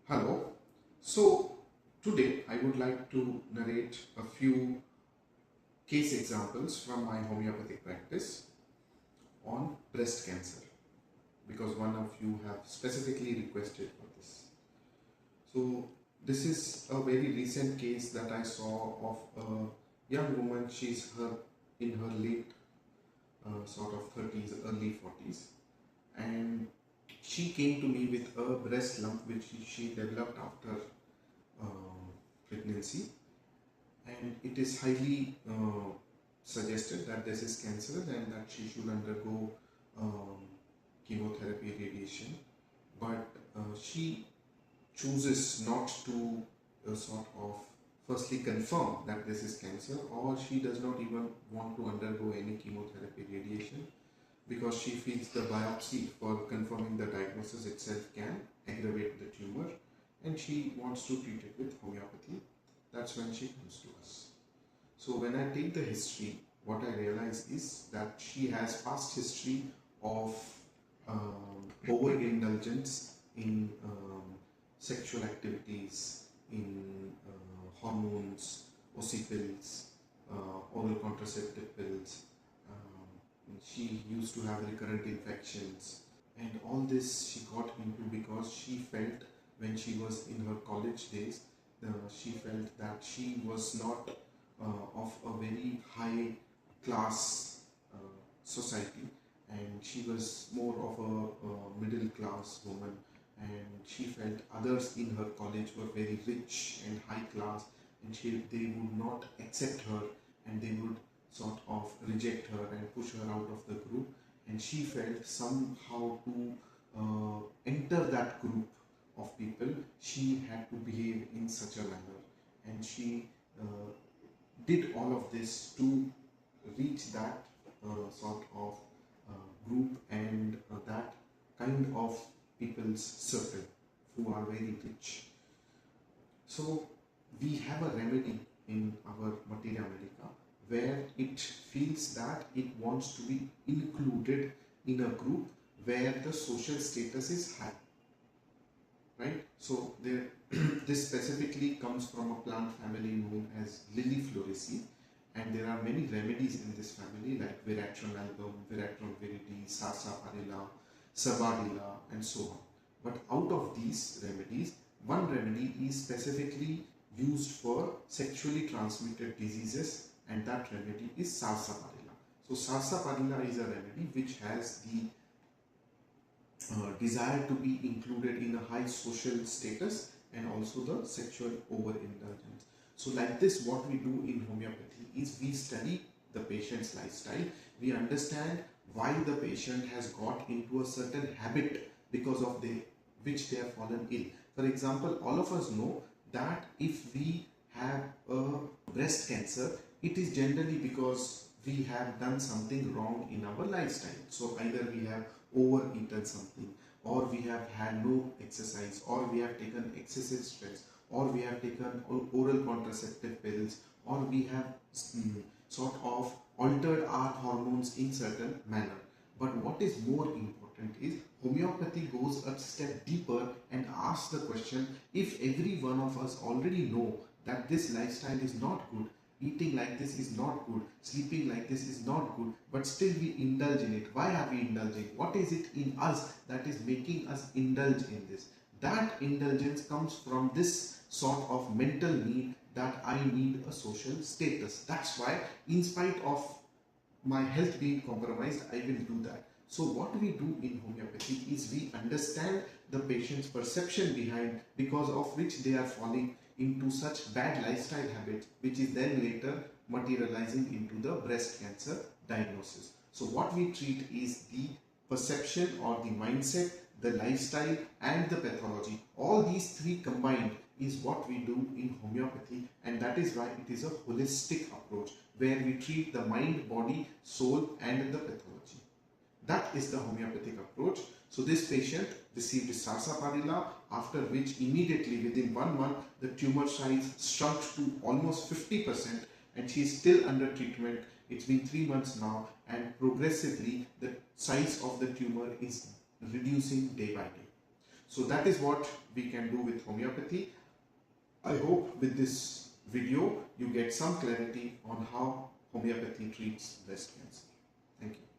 Hello. So today I would like to narrate a few case examples from my homeopathic practice on breast cancer because one of you have specifically requested for this. So this is a very recent case that I saw of a young woman. She's in her late sort of 30s, early 40s, and she came to me with a breast lump which she developed after pregnancy, and it is highly suggested that this is cancer and that she should undergo um, chemotherapy radiation, but she chooses not to sort of firstly confirm that this is cancer, or she does not even want to undergo any chemotherapy radiation because she feels the biopsy for confirming the diagnosis itself can aggravate the tumor, and she wants to treat it with homeopathy. That's when she comes to us. So when I take the history, what I realize is that she has past history of overindulgence in sexual activities, in hormones, OC pills, oral contraceptive pills. She used to have recurrent infections, and all this she got into because she felt when she was in her college days, she felt that she was not of a very high class society, and she was more of a middle class woman, and she felt others in her college were very rich and high class, and they would not accept her, and they would sort of reject her and push her out of the group, and she felt somehow to enter that group of people she had to behave in such a manner, and she did all of this to reach that sort of group and that kind of people's circle who are very rich. So we have a remedy in our Materia Medica where it feels that it wants to be included in a group where the social status is high, right? So there, this specifically comes from a plant family known as Lily Fluoresceae, and there are many remedies in this family like Veratrum album, Veratrum viridi, Sarsaparilla, Sabadilla, and so on. But out of these remedies, one remedy is specifically used for sexually transmitted diseases, and that remedy is Sarsaparilla. So Sarsaparilla is a remedy which has the desire to be included in a high social status and also the sexual overindulgence. So like this, what we do in homeopathy is we study the patient's lifestyle. We understand why the patient has got into a certain habit because of which they have fallen ill. For example, all of us know that if we have a breast cancer, it is generally because we have done something wrong in our lifestyle. So either we have overeaten something, or we have had no exercise, or we have taken excessive stress, or we have taken oral contraceptive pills, or we have sort of altered our hormones in certain manner. But what is more important is homeopathy goes a step deeper and asks the question, if every one of us already know that this lifestyle is not good, eating like this is not good, sleeping like this is not good, but still we indulge in it. Why are we indulging? What is it in us that is making us indulge in this? That indulgence comes from this sort of mental need that I need a social status. That's why, in spite of my health being compromised, I will do that. So what we do in homeopathy is we understand the patient's perception behind, because of which they are falling into such bad lifestyle habits, which is then later materializing into the breast cancer diagnosis. So what we treat is the perception or the mindset, the lifestyle, and the pathology. All these three combined is what we do in homeopathy, and that is why it is a holistic approach where we treat the mind, body, soul, and the pathology. That is the homeopathic approach. So this patient received sarsaparilla, after which immediately within 1 month the tumor size shrunk to almost 50%, and she is still under treatment. It's been 3 months now, and progressively the size of the tumor is reducing day by day. So that is what we can do with homeopathy. I hope with this video you get some clarity on how homeopathy treats breast cancer. Thank you.